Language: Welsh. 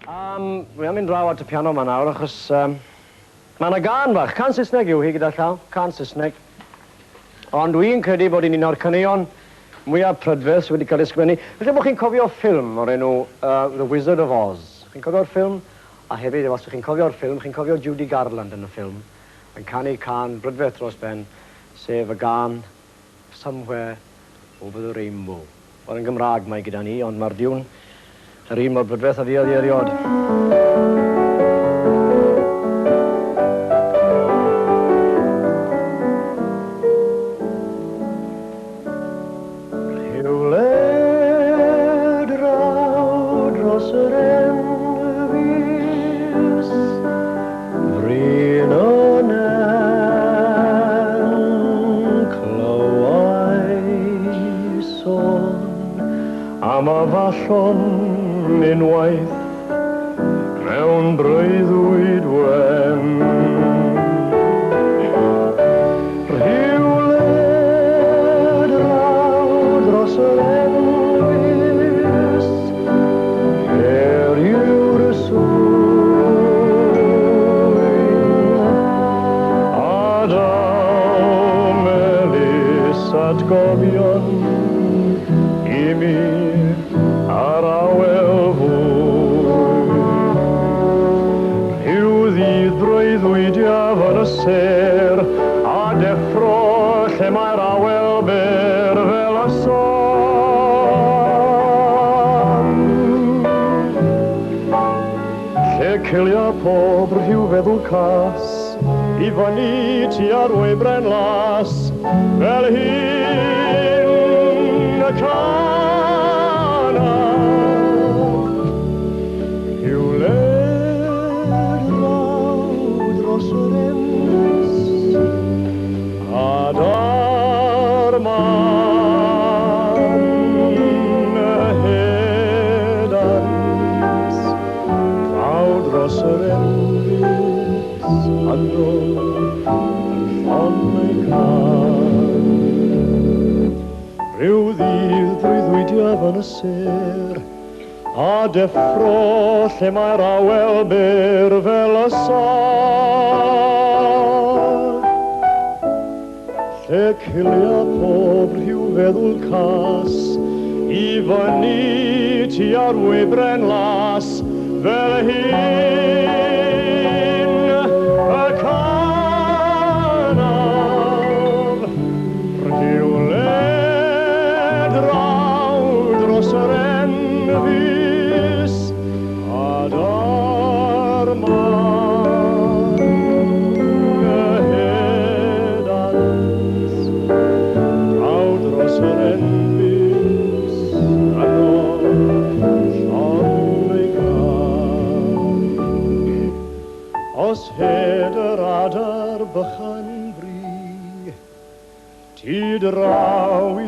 Wi'n mynd draw at y piano ma nawr, achos mae yna gan fach. Can Saesneg yw hi gyda llaw, can Saesneg. Ond dwi'n credu bod hi'n un o'r caneuon mwyaf prydferth sydd wedi cael ei sgwennu. Felly bod chi'n cofio ffilm o'r enw The Wizard of Oz. Chi'n cofio'r ffilm? A hefyd, os chi'n cofio'r ffilm, chi'n cofio Judy Garland yn y ffilm. Yn canu can brydferth dros ben, sef y gan Somewhere Over the Rainbow. O'r yn Gymraeg mae gyda ni, ond mae'r diwn yr un mor brydferth a fi oedd i eriod. Rhywle draw dros yr Enfys, bryn o'n clywai sôn am y fallon unwaith mewn breuddwyd wen. Rhywle draw dros yr Enfys, yw'r swy'n, a daw melys atgofion i mi ar awel fwy. Rhyw ddydd breuddwydiaf yn y ser, a deffro lle mae'r awel ber fel y son. Lle cilio pob rhyw feddwl cas, I fyny tua'r webren las, fel hyn y cana. Rhywle draw dros yr Enfys, a darman y hedans, draw dros yr Enfys, anno yn llon ei can. Rhyw ddydd breuddwydiaf yn y ser, a deffro lle mae'r awel ber fel y son. Lle cilio pob rhyw feddwl cas, I fyny tua'r webren las, fel hyn y canaf. Rhywle draw dros yr Enfys, a darman y hedans, draw dros yr Enfys, anno llon ei can. Os hed yr adar bychan bri, ti draw I